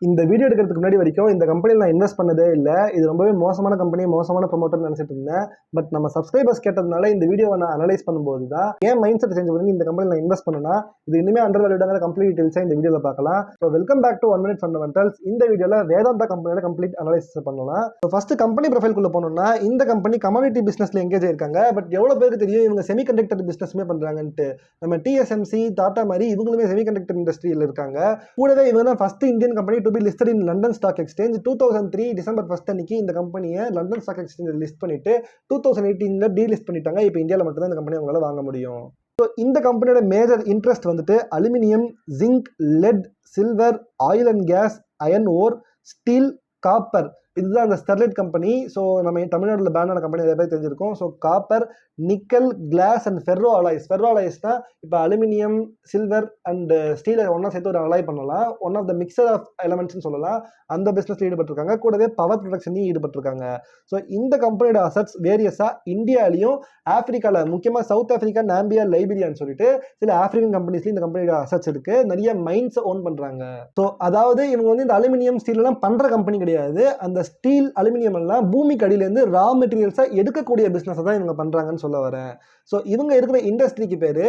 இந்த வீடியோ எடுக்கிறதுக்கு முன்னாடி வரைக்கும் இந்த கம்பெனியில் நான் இன்வெஸ்ட் பண்ணதே இல்லை. இது ரொம்பவே மோசமான கம்பெனி, மோசமான ப்ரொமோட்டர்னு நினச்சிட்டு இருந்தேன். பட் நம்ம சப்ஸ்கிரைபர்ஸ் கேட்டதுனால இந்த வீடியோவை நான் அனலைஸ் பண்ணும்போது தான் ஏன் மைண்ட் செட் சேஞ்ச் பண்ணி இந்த கம்பெனியில் நான் இன்வெஸ்ட் பண்ணனா இது இனிமே அண்டர் வேல்யூடாங்கிற கம்ப்ளீட் டீடைல்ஸை இந்த வீடியோவில் பார்க்கலாம். So welcome back to 1 Minute Fundamentals. இந்த வீடியோவில் வேதாந்தா கம்பெனியோட கம்ப்ளீட் அனலைசிஸ் பண்ணலாம். ஸோ ஃபர்ஸ்ட் கம்பெனி ப்ரொஃபைல்குள்ளே போனோம்னா இந்த கம்பெனி கமாடிட்டி பிஸ்னஸில் எங்கேஜ் ஆயிருக்காங்க. பட் எவ்வளோ பேருக்கு தெரியும் இவங்க செமிகண்டக்டர் பிஸ்னஸ்மே பண்ணுறாங்கன்ட்டு. நம்ம TSMC, டாடா மாதிரி இவங்களுமே செமிகண்டக்டர் இண்டஸ்ட்ரியில் இருக்காங்க. கூடவே இவங்க தான் first Indian company to be listed in London stock exchange. 2003 December 1 அன்னைக்கு இந்த கம்பெனியை லண்டன் ஸ்டாக் எக்ஸ்சேஞ்சில் லிஸ்ட் பண்ணிட்டு 2018 டீலிஸ்ட் பண்ணிட்டாங்க. இப்போ இந்தியாவில் மட்டும்தான் இந்த கம்பெனி அவங்களால வாங்க முடியும். ஸோ இந்த கம்பெனியோட மேஜர் இன்ட்ரெஸ்ட் வந்துட்டு aluminium, zinc, lead, silver, oil and gas, iron ore, steel, copper. இதுதான் அந்த ஸ்டெர்லைட் கம்பெனி. ஸோ நம்ம தமிழ்நாட்டில் பேனான கம்பெனி நிறைய பேர் தெரிஞ்சிருக்கோம். So copper, nickel, glass and ferro alloys. Ferro அலாய்ஸ்னா இப்போ அலுமினியம், சில்வர் அண்ட் ஸ்டீலை ஒன்றா சேர்த்து ஒரு அலாய் பண்ணலாம். One of the mixture of எலமெண்ட்ஸ்னு சொல்லலாம். அந்த பிஸ்னஸில் ஈடுபட்டிருக்காங்க. கூடவே பவர் ப்ரொடக்ஷன்லையும் ஈடுபட்டிருக்காங்க. ஸோ இந்த கம்பெனியோட அசட்ஸ் வேரியஸாக இந்தியாலையும் ஆப்பிரிக்காவில், முக்கியமாக சவுத் ஆப்பிரிக்கா, நாம்பியா, லைபீரியான்னு சொல்லிட்டு சில ஆப்பிரிக்கன் கம்பெனிஸ்லையும் இந்த கம்பெனியோட அசட்ஸ் இருக்கு. நிறைய மைன்ஸ் ஓன் பண்ணுறாங்க. ஸோ அதாவது இவங்க வந்து இந்த அலுமினியம், ஸ்டீல் எல்லாம் பண்ணுற கம்பெனி கிடையாது. அந்த ஸ்டீல், அலுமினியம் எல்லாம் பூமிக்கு அடியிலேருந்து ரா மெட்டீரியல்ஸாக எடுக்கக்கூடிய பிஸ்னஸை தான் இவங்க பண்ணுறாங்கன்னு சொல்ல வரேன். ஸோ இவங்க இருக்கிற இண்டஸ்ட்ரிக்கு பேர்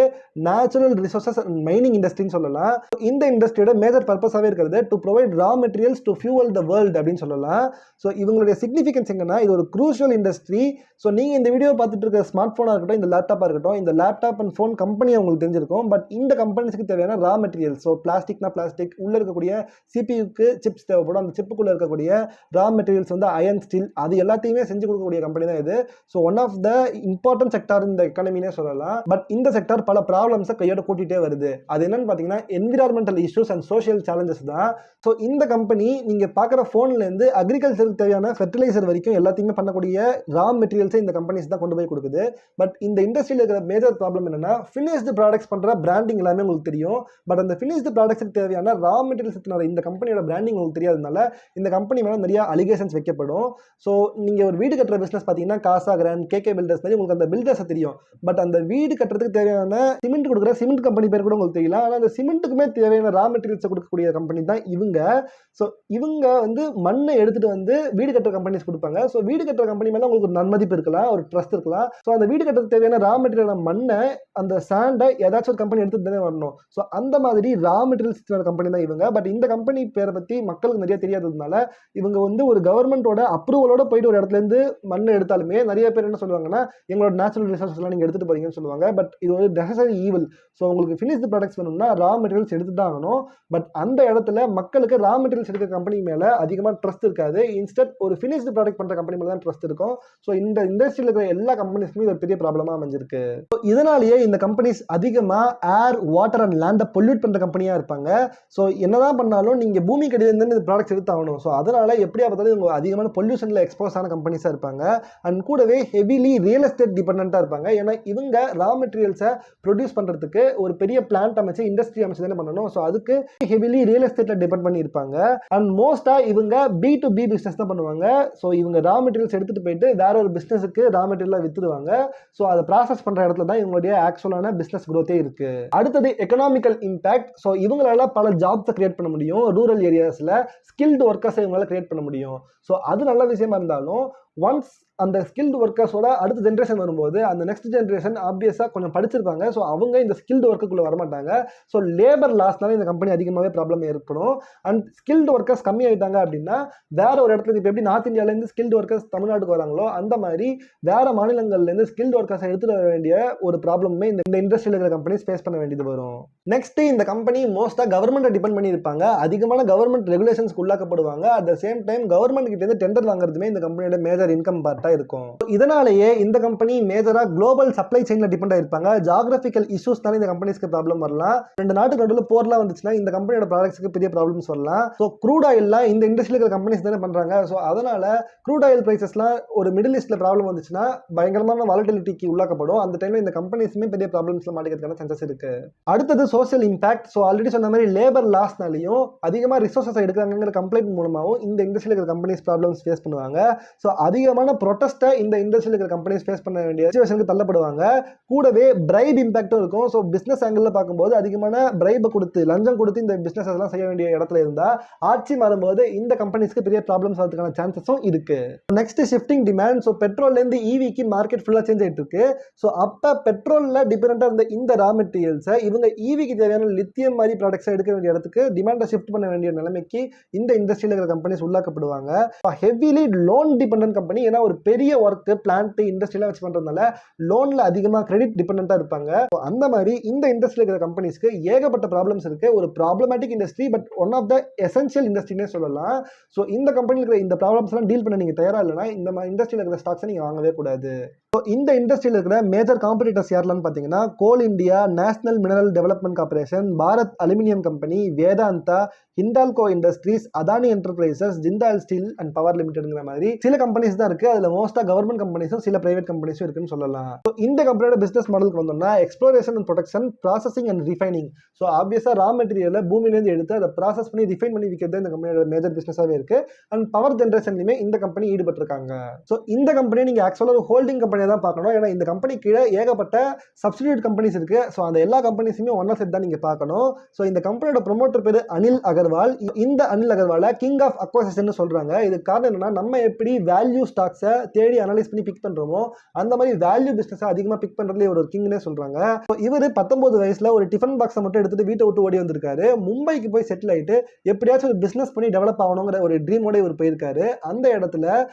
நேச்சுரல் ரிசோர்சஸ் அண்ட் மைனிங் இண்டஸ்ட்ரின்னு சொல்லலாம். இந்த இண்டஸ்ட்ரியோட மேஜர் பர்பஸாகவே இருக்கிறது to provide raw materials to fuel the world அப்படின்னு சொல்லலாம். ஸோ இவங்களுடைய சிக்னிஃபிகன்ஸ் எங்கன்னா இது ஒரு க்ரூஷியல் இண்டஸ்ட்ரி. ஸோ நீங்கள் இந்த வீடியோ பார்த்துட்டு இருக்க ஸ்மார்ட் ஃபோனாக இருக்கட்டும், இந்த லேப்டாப்பாக இருக்கட்டும், இந்த லேப்டாப் அண்ட் ஃபோன் கம்பெனி உங்களுக்கு தெரிஞ்சிருக்கும். பட் இந்த கம்பெனிஸ்க்கு தேவையான ரா மெட்டீரியல்ஸ், ஸோ பிளாஸ்டிக்னா பிளாஸ்டிக், உள்ளே இருக்கக்கூடிய சிபியூக்கு சிப்ஸ் தேவைப்படும். அந்த சிப்புக்குள்ளே இருக்கக்கூடிய ரா மெட்டீரியல்ஸ் வந்து அயன், ஸ்டீல், அது எல்லாத்தையுமே செஞ்சு கொடுக்கக்கூடிய கம்பெனி தான் இது. So one of the important sector இந்த எக்கானமினே சொல்லலாம். பட் இந்த செக்டார் பல ப்ராப்ளம்ஸை கையோட கூட்டிகிட்டே வருது. அது என்னன்னு பார்த்தீங்கன்னா environmental issues and social challenges தான். ஸோ இந்த கம்பெனி நீங்கள் பார்க்குற ஃபோன்லேருந்து அக்ரிகல்ச்சருக்கு தேவையான ஃபெர்டிலைசர் வரைக்கும் எல்லாத்தையுமே பண்ணக்கூடிய ரா மெட்டீரியல்ஸை இந்த கம்பெனிஸ் தான் கொண்டு போய் கொடுக்குது. பட் இந்த இண்டஸ்ட்ரியில் இருக்கிற மேஜர் ப்ராப்ளம் என்னன்னா ஃபினிஷ்டு ப்ராடக்ட்ஸ் பண்ணுற பிராண்டிங் எல்லாமே உங்களுக்கு தெரியும். பட் அந்த ஃபினிஷ்டு ப்ராடக்ட்ஸுக்கு தேவையான ரா மெட்டீரியல்ஸ் இந்த கம்பெனியோட பிராண்டிங் உங்களுக்கு தெரியாதனால இந்த கம்பெனி மேலே நிறைய அலிகேஷன்ஸ் வைக்கப்படும். ஸோ நீங்கள் ஒரு வீடு கட்டுற பிஸ்னஸ் பார்த்தீங்கன்னா காசா கிராண்ட், கேகே பில்டர்ஸ் மாதிரி உங்களுக்கு அந்த பில்டர்ஸை தெரியும். பட் அந்த வீடு கட்டுறதுக்கு தேவையான சிமெண்ட் கொடுக்குற சிமெண்ட் கம்பெனி பேர் கூட உங்களுக்கு தெரியல. ஆனால் அந்த சிமெண்ட்டுக்குமே தேவையான ரா மெட்டீரியல்ஸை கொடுக்கக்கூடிய கம்பெனி தான் இவங்க. ஸோ இவங்க வந்து மண்ணை எடுத்துகிட்டு வந்து வீடு கட்டுற கம்பெனிஸ் கொடுப்பாங்க. ஸோ வீடு கட்டுற கம்பெனி மேலே உங்களுக்கு ஒரு நன்மதிப்பு இருக்கலாம், ஒரு ட்ரஸ்ட் இருக்கலாம். ஸோ அந்த வீடு கட்டுறதுக்கு தேவையான ரா மெட்டீரியல் மண்ணை, அந்த சாண்டை ஏதாச்சும் ஒரு கம்பெனி எடுத்துகிட்டு தானே வரணும். ஸோ அந்த மாதிரி ரா மெட்டீரியல்ஸ் கம்பெனி தான் இவங்க. பட் இந்த கம்பெனி பேரை பற்றி மக்களுக்கு நிறைய தெரியாததுனால இவங்க வந்து ஒரு கவர்மெண்ட்டோட அப்ரூவலோட போயிட்டு ஒரு இடத்துல இருந்து மண்ணை எடுத்தாலுமே நிறைய பேர் என்ன சொல்லுவாங்கன்னா எங்களோட நேச்சுரல் ரிசோர்ஸஸ்லாம் நீங்கள் எடுத்துகிட்டு போறீங்கன்னு சொல்லுவாங்க. பட் இது ஒரு நெசசரி ஈவில். ஸோ உங்களுக்கு ஃபினிஷ்டு ப்ராடக்ட்ஸ் வேணும்னா ரா மெட்டீரியல்ஸ் எடுத்து தான் ஆகணும். பட் அந்த இடத்துல மக்களுக்கு ரா மெட்டீரியல்ஸ் எடுக்கிற கம்பெனி மேலே அதிகமாக ட்ரஸ்ட் இருக்காது. இன்ஸ்டெட் ஒரு ஃபினிஷ்டு ப்ராடக்ட் பண்ணுற கம்பெனி மேலே தான் ட்ரஸ்ட் இருக்கும். ஸோ இந்த இண்டஸ்ட்ரியில் இருக்கிற எல்லா கம்பெனிஸ்க்குமே இது ஒரு பெரிய ப்ராப்ளமாக அமைஞ்சிருக்கு. ஸோ இதனாலேயே இந்த கம்பெனிஸ் அதிகமாக ஏர், வாட்டர் அண்ட் லேண்டை பொல்யூட் பண்ணுற கம்பெனியாக இருப்பாங்க. ஸோ என்னதான் பண்ணாலும் நீங்கள் பூமி கடியிலேருந்து இந்த ப்ராடக்ட்ஸ் எடுத்து ஆகணும். ஸோ அதனால எப்படியா பார்த்தாலும் இவங்க அதிகமான பொல்யூஷனில் எக்ஸ்போஸ் ஆன கம்பெனிஸாக இருப்பாங்க. அண்ட் கூடவே ஹெவிலி ரியல் எஸ்டேட் டிபெண்டாக இருப்பாங்க. ஏன்னா இவங்க ரா மெட்டீரியல்ஸை ப்ரொடியூஸ் பண்ணுறதுக்கு ஒரு பெரிய பிளான்ட் அமைச்சு, இண்டஸ்ட்ரி அமைச்சு தானே பண்ணணும். ஸோ அதுக்கு ஹெவிலி ரியல் எஸ்டேட்டில் டிபெண்ட் பண்ணி இருப்பாங்க. அண்ட் மோஸ்ட்டாக இவங்க B2B பிஸ்னஸ் தான் பண்ணுவாங்க. ஸோ இவங்க ரா மெட்டீரியல்ஸ் எடுத்துகிட்டு போயிட்டு வேற ஒரு பிஸ்னஸுக்கு ரா மெட்டீரியலாக விற்றுடுவாங்க. ஸோ அதை ப்ராசஸ் பண்ணுற இடத்துல தான் இவங்களுடைய ஆக்சுவலான பிஸ்னஸ் க்ரோத்தே இருக்கு. அடுத்தது எக்கனாமிக்கல் இம்பாக்ட். ஸோ இவங்களால பல ஜாப்ஸை கிரியேட் பண்ண முடியும். ரூரல் ஏரியாஸில் ஸ்கில்டு ஒர்க்கர்ஸை இவங்களால கிரியேட் பண்ண முடியும். ஸோ அது நல்ல விஷயமா இருந்தாலும் ஒன்ஸ் அந்த ஸ்கில்டு ஒர்க்கர்ஸோட அடுத்த ஜென்ரேஷன் வரும்போது அந்த நெக்ஸ்ட் ஜென்ரேஷன் ஆப்வியஸாக கொஞ்சம் படிச்சிருப்பாங்க. ஸோ அவங்க இந்த ஸ்கில்டு ஒர்க்குள்ளே வரமாட்டாங்க. ஸோ லேபர் லாஸ்னால இந்த கம்பெனி அதிகமாகவே ப்ராப்ளம் ஏற்படும். அண்ட் ஸ்கில்டு ஒர்க்கர்ஸ் கம்மி ஆகிட்டாங்க அப்படின்னா வேற ஒரு இடத்துல இப்போ எப்படி நார்த் இந்தியாவிலேருந்து ஸ்கில்டு ஒர்க்கர்ஸ் தமிழ்நாட்டுக்கு வராங்களோ அந்த மாதிரி வேற மாநிலங்கள்லேருந்து ஸ்கில்டு ஒர்க்கர்ஸை எடுத்துகிட்டு வர வேண்டிய ஒரு ப்ராப்ளமே இந்த இண்டஸ்ட்ரியில் இருக்கிற கம்பெனிஸ் ஃபேஸ் பண்ண வேண்டியது வரும். நெக்ஸ்ட் இந்த கம்பெனி மோஸ்ட்டாக கவர்மெண்ட்டை டிபெண்ட் பண்ணி இருப்பாங்க. அதிகமான கவர்மெண்ட் ரெகுலேஷன்ஸ்க்கு உள்ளாக்கப்படுவாங்க. At the same time government கிட்ட இருந்து டெண்டர் வாங்குறதுமே இந்த கம்பெனியோட மேஜர் இன்கம் பார்ட்டாக இருக்கும். இதனாலேயே இந்த கம்பெனி மேஜரா குளோபல் சப்ளை செயின்ல டிபெண்ட் ஆயிருப்பாங்க. ஜியோகிராபிக்கல் இஷ்யூஸ் தானே இந்த கம்பெனிஸ்க்கு ப்ராப்ளம் வரலாம். ரெண்டு நாட்டுக்கு நடுவில் போர்லாம் வந்துச்சுன்னா இந்த கம்பெனியோட ப்ராடக்ட்ஸ்க்கு பெரிய ப்ராப்ளம்ஸ் வரலாம். ஸோ க்ரூட் ஆயில்லாம் இந்த இண்டஸ்ட்ரியில் இருக்கிற கம்பெனிஸ் தானே பண்றாங்க. ஸோ அதனால க்ரூட் ஆயில் பிரைசஸ்லாம் ஒரு மிடில் ஈஸ்ட்ல ப்ராப்ளம் வந்துச்சுன்னா பயங்கரமான வாலட்டிலிட்டிக்கு உள்ளாக்கப்படும். அந்த டைம்ல இந்த கம்பெனிஸுமே பெரிய ப்ராப்ளம்ஸ்ல மாட்டிக்கிறதுக்கான சான்சஸ் இருக்கு. அடுத்தது சோஷியல் இம்பாக்ட். ஸோ ஆல்ரெடி சொன்ன மாதிரி லேபர் லாஸ்னாலையும் அதிகமாக ரிசோர்ஸஸ் எடுக்கிறாங்கிற கம்ப்ளைண்ட் மூலமாகவும் இந்த இண்டஸ்ட்ரியில் இருக்கிற கம்பெனிஸ் ப்ராப்ளம்ஸ் ஃபேஸ் பண்ணுவாங்க. ஸோ அது அதிகமான ப்ரொடெஸ்ட்டை இந்த இண்டஸ்ட்ரியில் இருக்கிற கம்பெனிஸ் ஃபேஸ் பண்ண வேண்டிய சிச்சுவேஷனுக்கு தள்ளப்படுவாங்க. கூடவே பிரைப் இம்பாக்டும் இருக்கும். ஸோ பிஸ்னஸ் ஆங்கிளில் பார்க்கும்போது அதிகமான பிரைபை கொடுத்து லஞ்சம் கொடுத்து இந்த பிஸ்னஸ் எல்லாம் செய்ய வேண்டிய இடத்துல இருந்தால் ஆட்சி மாறும்போது இந்த கம்பெனிஸ்க்கு பெரிய ப்ராப்ளம்ஸ் வரதுக்கான சான்சஸும் இருக்கு. Next shifting demand. ஸோ பெட்ரோல்லேருந்து ஈவிக்கு மார்க்கெட் ஃபுல்லாக சேஞ்ச் ஆகிட்டு இருக்கு. ஸோ அப்போ பெட்ரோலில் டிபெண்டாக இருந்த இந்த ரா மெட்டீரியல்ஸை இவங்க ஈவிக்கு தேவையான லித்தியம் மாதிரி ப்ராடக்ட்ஸை எடுக்க வேண்டிய இடத்துக்கு டிமாண்டை ஷிஃப்ட் பண்ண வேண்டிய நிலைமைக்கு இந்த இண்டஸ்ட்ரியில் இருக்கிற கம்பெனிஸ் உள்ளாக்கப்படுவாங்க. Heavily loan dependent company. ஏன்னா ஒரு பெரிய ஒர்க் பிளான்ட் இண்டஸ்ட்ரியெலாம் வச்சு பண்ணுறதுனால லோனில் அதிகமாக கிரெடிட் டிபெண்டாக இருப்பாங்க. அந்த மாதிரி இந்த இண்டஸ்ட்ரியில் இருக்கிற கம்பெனிஸ்க்கு ஏகப்பட்ட ப்ராப்ளம்ஸ் இருக்கு. ஒரு problematic industry, but one of the essential இண்டஸ்ட்ரினே சொல்லலாம். ஸோ இந்த கம்பெனியில் இருக்கிற இந்த ப்ராப்ளம்ஸ் எல்லாம் டீல் பண்ண நீங்கள் தயாராக இல்லைனா இந்த இண்டஸ்ட்ரியில் இருக்கிற ஸ்டாக்ஸை நீங்கள் வாங்கவே கூடாது. ஸோ இந்த இண்டஸ்ட்ரியில் இருக்கிற மேஜர் காம்படிட்டர்ஸ் யாரெல்லாம் பார்த்தீங்கன்னா coal India, national mineral development corporation, Bharat aluminium company, Vedanta, Hindalco industries, Adani enterprises, Jindal steel and power லிமிடெட்ங்கிற மாதிரி சில கம்பெனிஸ் தான் இருக்கு. அதில் மோஸ்டா கவர்மெண்ட் கம்பெனிஸும் சில பிரைவேட் கம்பெனிஸும் இருக்குன்னு சொல்லலாம். ஸோ இந்த கம்பெனியோட பிசினஸ் மாடலுக்கு வந்தோம்னா exploration and production, processing and refining. So ஆப்வியஸா ரா மெட்டீரியலை பூமியிலேருந்து எடுத்து அதை ப்ராசஸ் பண்ணி ரிஃபைன் பண்ணி விற்கிறது இந்த கம்பெனியோட மேஜர் பிசினஸாகவே இருக்கு. அண்ட் பவர் ஜென்ரேஷன்லையுமே இந்த கம்பெனி ஈடுபட்டிருக்காங்க. ஸோ இந்த கம்பெனி நீங்க ஆக்சுவலாக ஒரு ஹோல்டிங் கம்பெனியை தான் பார்க்கணும். ஏன்னா இந்த கம்பெனி கீழே ஏகப்பட்ட சப்ஸ்டிடியூட் கம்பெனிஸ் இருக்கு. ஸோ அந்த எல்லா கம்பெனிஸுமே ஒன்னா செட் தான் நீங்க பார்க்கணும். ஸோ இந்த கம்பெனியோட ப்ரொமோட்டர் பேரு அனில் அகர்வால். இந்த அனில் அகர்வாலை கிங் ஆஃப் அக்வசிஷன் சொல்றாங்க. இதுக்கு காரணம் என்னன்னா நம்ம எப்படி வேல்யூ ஸ்டாக்ஸை தேடி அனலைஸ் பண்ணி பிக் பண்றோமோ அந்த மாதிரி வேல்யூ பிசினஸ் அதிகமாக பிக் பண்றதுல ஒரு கிங்னே சொல்றாங்க. இவர் 19 வயசுல ஒரு டிஃபன் பாக்ஸை மட்டும் எடுத்துட்டு வீட்டை விட்டு ஓடி வந்திருக்காரு. மும்பைக்கு போய் செட்டில் ஆயிட்டு எப்படியாச்சும் ஒரு பிசினஸ் பண்ணி டெவலப் ஆகணுங்கிற ஒரு ட்ரீமோட இவர் போயிருக்காரு. அந்த இடத்துல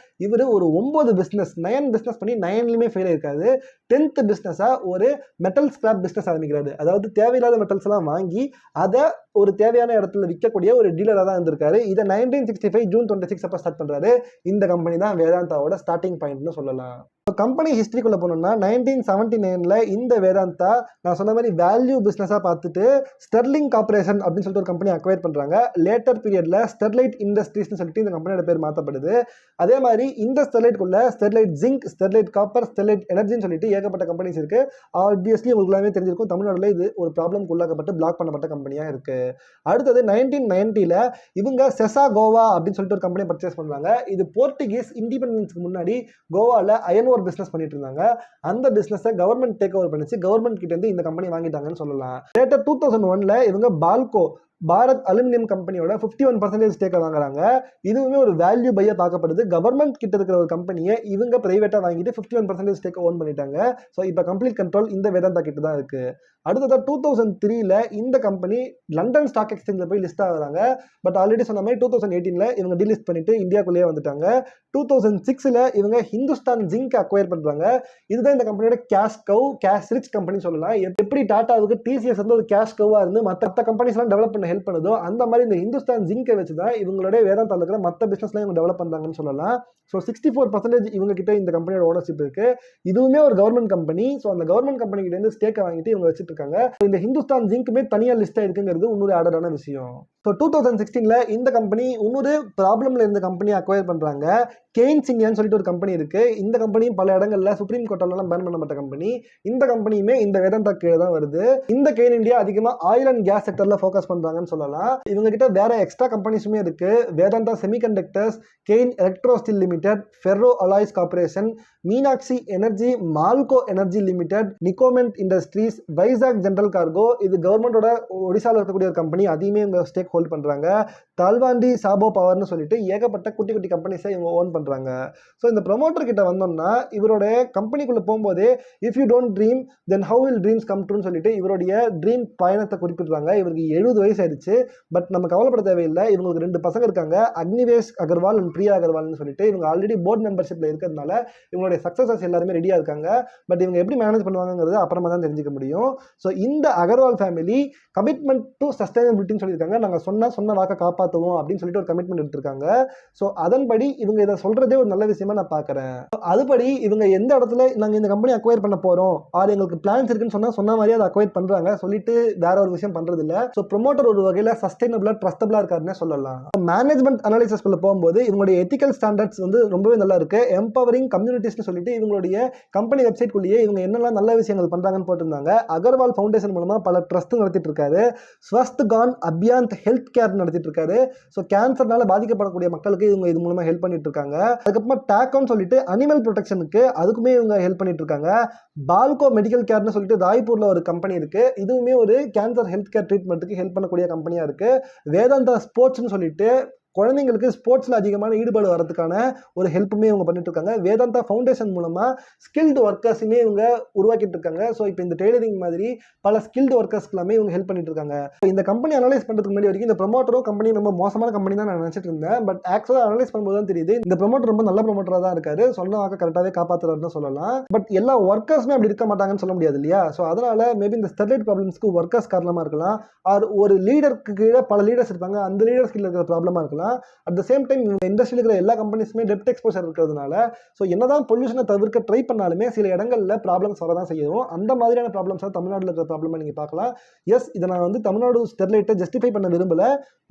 இவர் ஒரு 9 பிசினஸ் 9 பிசினஸ் பண்ணி 9லுமே ஃபெயில் ஆயிருக்காரு. 10th பிசினஸா ஒரு மெட்டல் ஸ்கிராப் பிசினஸ் ஆரம்பிக்கிறாரு. அதாவது தேவையில்லாத மெட்டல்ஸ் எல்லாம் வாங்கி அதை ஒரு தேவையான இடத்துல விற்கக்கூடிய ஒரு டீலராக தான் இருந்திருக்காரு. இதை 1965 ஜூன் 26 அப்போ ஸ்டார்ட் பண்றாரு. இந்த கம்பெனி தான் வேதாந்தாவோட ஸ்டார்டிங் பாயிண்ட்னு சொல்லலாம். கம்பெனி ஹிஸ்டரிக்குள்ள போனோம்னா 1979ல இந்த வேதாந்தா நான் சொன்ன மாதிரி வேல்யூ பிசினஸா பார்த்துட்டு ஸ்டெர்லிங் கார்பரேஷன் அப்படின்னு சொல்லிட்டு ஒரு கம்பெனி அக்வயர் பண்றாங்க. லேட்டர் பீரியட்ல ஸ்டெர்லைட் இண்டஸ்ட்ரீஸ்னு சொல்லிட்டு இந்த கம்பெனியோட பேர் மாற்றப்படுது. அதே மாதிரி இந்த ஸ்டெர்லைட்குள்ள ஸ்டெர்லைட் ஜிங்க், ஸ்டெர்லைட் காப்பர், ஸ்டெர்லைட் எனர்ஜின்னு சொல்லிட்டு ஏகப்பட்ட கம்பெனிஸ் இருக்கு. ஆப்வியஸ்லி உங்களுக்கு எல்லாமே தெரிஞ்சிருக்கும், தமிழ்நாடுல இது ஒரு ப்ராப்ளம் உள்ளாக்கப்பட்டு பிளாக் பண்ணப்பட்ட கம்பெனியா இருக்கு. அடுத்தது 1990ல இவங்க செசா கோவா அப்படின்னு சொல்லிட்டு ஒரு கம்பெனி பர்ச்சேஸ் பண்றாங்க. இது போர்ச்சுகீஸ் இண்டிபெண்டன்ஸ்க்கு முன்னாடி கோவால அயன் ஒரு பிசினஸ் பண்ணிட்டு இருந்தாங்க. அந்த பிசினஸை கவர்மெண்ட் டேக் ஓவர் பண்ணிச்சு. கவர்மெண்ட் கிட்ட இருந்து இந்த கம்பெனி வாங்கிட்டாங்கன்னு சொல்லலாம். லேட்டர் 2001ல இவங்க பால்கோ, பாரத் அலுமினியம் கம்பெனியோட 51% ஸ்டேக்கை வாங்குறாங்க. இதுவுமே ஒரு வேல்யூ பையா பார்க்கப்படுது. கவர்மெண்ட் கிட்ட இருக்கிற ஒரு கம்பெனியை இவங்க பிரைவேட்டா வாங்கிட்டு 51% ஸ்டேக்கை ஓன் பண்ணிட்டாங்க. ஸோ இப்போ கம்ப்ளீட் கண்ட்ரோல் இந்த வேதாந்தா கிட்ட தான் இருக்கு. அடுத்ததா 2003ல இந்த கம்பெனி லண்டன் ஸ்டாக் எக்ஸ்சேஞ்சில் போய் லிஸ்ட் ஆகுறாங்க. பட் ஆல்ரெடி சொன்ன மாதிரி 2018ல இவங்க டீலிஸ்ட் பண்ணிட்டு இந்தியாக்குள்ளேயே வந்துட்டாங்க. 2006ல இவங்க ஹிந்துஸ்தான் ஜிங்க் அக்வயர் பண்றாங்க. இதுதான் இந்த கம்பெனியோட கேஷ் கவ், கேஷ் ரிச் கம்பெனி சொல்லலாம். எப்படி டாட்டாவுக்கு டிசிஎஸ் வந்து ஒரு கேஷ் கவ்வா இருந்து மற்ற கம்பெனிஸ் எல்லாம் டெவலப் பண்ண ஹெல்ப் பண்ணுதோ அந்த மாதிரி இந்த ஹிந்துஸ்தான் ஜிங்கை வச்சு தான் இவங்களோட வேதாந்தா இருக்கிற மற்ற பிசினஸ்லாம் இவங்க டெவலப் பண்றாங்கன்னு சொல்லலாம். ஸோ 64% இவங்க கிட்ட இந்த கம்பெனியோட ஓனர்ஷிப் இருக்கு. இதுவுமே ஒரு கவர்மெண்ட் கம்பெனி. ஸோ அந்த கவர்மெண்ட் கம்பெனி கிட்ட இருந்து ஸ்டேக்கை வாங்கிட்டு இவங்க வச்சுட்டு இருக்காங்க. இந்த ஹிந்துஸ்தான் ஜிங்க்குமே தனியாக லிஸ்ட் ஆயிருக்குங்கிறது இன்னொரு ஆர்டரான விஷயம். ஸோ 2016ல இந்த கம்பெனி இன்னொரு ப்ராப்ளம்ல இருந்த கம்பெனியை அக்வயர் பண்றாங்க. கெய்ன்ஸ் இந்தியான்னு சொல்லிட்டு ஒரு கம்பெனி இருக்கு. இந்த கம்பெனியும் பல இடங்கள்ல சுப்ரீம் கோர்ட்டாலாம் பேன் பண்ணப்பட்ட கம்பெனி. இந்த கம்பெனியுமே இந்த வேதாந்தா கீழே தான் வருது. இந்த கெய்ன் இந்தியா அதிகமா ஆயில் அண்ட் கேஸ் செக்டர்ல ஃபோக்கஸ் பண்றாங்கன்னு சொல்லலாம். இவங்க கிட்ட வேற எக்ஸ்ட்ரா கம்பெனிஸுமே இருக்கு. Vedanta semiconductors, Cairn electro steel limited, ferro alloys corporation, Meenakshi energy, Malco energy limited, Nicomet industries, Vizag general cargo. இது கவர்மெண்டோட ஒடிசால இருக்கக்கூடிய ஒரு கம்பெனி. அதையுமே இவங்க ஸ்டேக் ஹோல்ட் பண்றாங்க. தால்வாண்டி சாபோ பவர்னு சொல்லிட்டு ஏகப்பட்ட குட்டி குட்டி கம்பெனிஸை இவங்க ஓன் பண்றாங்க. ஸோ இந்த ப்ரொமோட்டர் கிட்ட வந்தோம்னா இவரோட கம்பெனிக்குள்ள போகும்போதே if you don't dream then how will dreams come ட்ரூன்னு சொல்லிட்டு இவருடைய ட்ரீம் பயணத்தை குறிப்பிடுறாங்க. இவருக்கு 70 வயசு ஆயிடுச்சு. பட் நம்ம கவலைப்பட தேவையில்லை. இவங்களுக்கு 2 பசங்க இருக்காங்க, அக்னிவேஷ் அகர்வால் அண்ட் பிரியா அகர்வால்னு சொல்லிட்டு. இவங்க ஆல்ரெடி போர்ட் மெம்பர்ஷிப்ல இருக்கிறதுனால இவங்களுடைய சக்சஸர்ஸ் எல்லாருமே ரெடியா இருக்காங்க. பட் இவங்க எப்படி மேனேஜ் பண்ணுவாங்கிறது அப்புறமா தான் தெரிஞ்சுக்க முடியும். ஸோ இந்த அகர்வால் ஃபேமிலி கமிட்மெண்ட் டு சஸ்டைனபிலிட்டின்னு சொல்லியிருக்காங்க. நாங்கள் சொன்ன வாக்கை காப்பாற்றுவோம் அப்படின்னு சொல்லிட்டு ஒரு கமிட்மெண்ட் எடுத்திருக்காங்க. ஸோ அதன்படி இவங்க இதை சொல்றதே ஒரு நல்ல விஷயமா நான் பார்க்குறேன். அதுபடி இவங்க எந்த இடத்துல நாங்கள் இந்த கம்பெனி அக்வயர் பண்ண போறோம், அது எங்களுக்கு பிளான்ஸ் இருக்குன்னு சொன்ன மாதிரி அதை அக்வயர் பண்றாங்க. சொல்லிட்டு வேற ஒரு விஷயம் பண்றது இல்லை. ஸோ ப்ரொமோட்டர் ஒரு வகையில் சஸ்டைனபிளா ட்ரஸ்டபிளா இருக்காருன்னு சொல்லலாம். மேனேஜ்மெண்ட் அனாலிசிஸ் போகும்போது இவங்களுடைய எத்திக்கல் ஸ்டாண்டர்ட்ஸ் வந்து ரொம்பவே நல்லா இருக்கு. எம்பவரிங் கம்யூனிட்டிஸ்னு சொல்லிட்டு இவங்களுடைய கம்பெனி வெப்சைட் குள்ளேயே இவங்க என்னெல்லாம் நல்ல விஷயங்கள் பண்றாங்கன்னு போட்டிருந்தாங்க. அகர்வால் ஃபவுண்டேஷன் மூலமா பல ட்ரஸ்ட் நடத்திட்டு இருக்காரு. Swasth Khan அபியாந்த் health health care நடத்திட்டு இருக்காரு. ஸோ கேன்சர்னால பாதிக்கப்படக்கூடிய மக்களுக்கு இவங்க இது மூலமா ஹெல்ப் பண்ணிட்டு இருக்காங்க. அதுக்கப்புறமா டேக்கோன்னு சொல்லிட்டு அனிமல் ப்ரொடெக்ஷனுக்கு அதுக்குமே இவங்க ஹெல்ப் பண்ணிட்டு இருக்காங்க. பால்கோ மெடிக்கல் கேர்னு சொல்லிட்டு ராய்ப்பூர்ல ஒரு கம்பெனி இருக்கு. இதுவுமே ஒரு கேன்சர் ஹெல்த் கேர் ட்ரீட்மெண்ட்டுக்கு ஹெல்ப் பண்ணக்கூடிய கம்பெனியா இருக்கு. வேதாந்தா ஸ்போர்ட்ஸ்னு சொல்லிட்டு குழந்தைங்களுக்கு ஸ்போர்ட்ஸில் அதிகமான ஈடுபாடு வரதுக்கான ஒரு ஹெல்ப்புமே இவங்க பண்ணிட்டு இருக்காங்க. வேதாந்தா ஃபவுண்டேஷன் மூலமாக ஸ்கில்டு ஒர்க்கர்ஸுமே இவங்க உருவாக்கிட்டு இருக்காங்க. ஸோ இப்போ இந்த டெய்லரிங் மாதிரி பல ஸ்கில்டு ஒர்க்கர்ஸ்க்கு எல்லாமே இவங்க ஹெல்ப் பண்ணிட்டு இருக்காங்க. இந்த கம்பெனி அனலைஸ் பண்ணுறதுக்கு முன்னாடி வரைக்கும் இந்த ப்ரொமோட்டரும் கம்பெனி ரொம்ப மோசமான கம்பெனி தான் நான் நினச்சிட்டு இருந்தேன். பட் ஆக்சுவலாக அனலைஸ் பண்ணும்போது தான் தெரியுது இந்த ப்ரொமோட்டர் ரொம்ப நல்ல ப்ரொமோட்டராக தான் இருக்காரு. சொன்ன வாக்க கரெக்டாகவே காப்பாற்றுறாருன்னு சொல்லலாம். பட் எல்லா ஒர்க்கர்ஸுமே அப்படி இருக்க மாட்டாங்கன்னு சொல்ல முடியாது இல்லையா? ஸோ அதனால மேபி இந்த ஸ்டெர்லைட் ப்ராப்ளம்ஸ்க்கு ஒர்க்கர்ஸ் காரணமாக இருக்கலாம். ஆர் ஒரு லீடருக்கு கீழே பல லீடர்ஸ் இருப்பாங்க, அந்த லீடர்ஸ் கீழே இருக்கிற ப்ராப்ளமாக இருக்கலாம். அட் த சேம் டைம் இந்த இண்டஸ்ட்ரியில் இருக்கிற எல்லா கம்பெனிஸுமே டெப்ட் எக்ஸ்போசர் இருக்கிறதுனால ஸோ என்னதான் பொல்யூஷனை தவிர்க்க ட்ரை பண்ணாலுமே சில இடங்களில் ப்ராப்ளம்ஸ் வரதான் செய்யும். அந்த மாதிரியான ப்ராப்ளம்ஸ் தமிழ்நாட்டில் இருக்கிற ப்ராப்ளமாக நீங்கள் பார்க்கலாம். எஸ், இதை நான் வந்து தமிழ்நாடு ஸ்டெர்லைட்டை ஜஸ்டிஃபை பண்ண விரும்பல.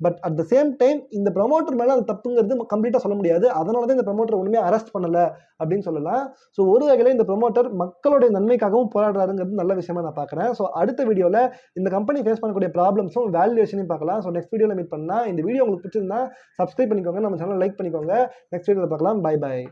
But at the same time இந்த ப்ரமோட்டர் மேலே அது தப்புங்கிறது கம்ப்ளீட்டாக சொல்ல முடியாது. அதனால தான் இந்த ப்ரமோட்டர் ஒன்றுமே அரெஸ்ட் பண்ணலை அப்படின்னு சொல்லலாம். ஸோ ஒரு வகையில் இந்த ப்ரமோட்டர் மக்களுடைய நன்மைக்காகவும் போராடுறாருங்கிறது நல்ல விஷயமா நான் பார்க்குறேன். ஸோ அடுத்த வீடியோவில் இந்த கம்பெனி ஃபேஸ் பண்ணக்கூடிய ப்ராப்ளம்ஸும் வேல்யூவேஷனையும் பார்க்கலாம். ஸோ நெக்ஸ்ட் வீடியோவில் மீட் பண்ணால் இந்த வீடியோ உங்களுக்கு பிடிச்சிருந்தா சப்ஸ்கிரைப் பண்ணிக்கோங்க, நம்ம சேனல் லைக் பண்ணிக்கோங்க. நெக்ஸ்ட் வீடியோவில் பார்க்கலாம். Bye by.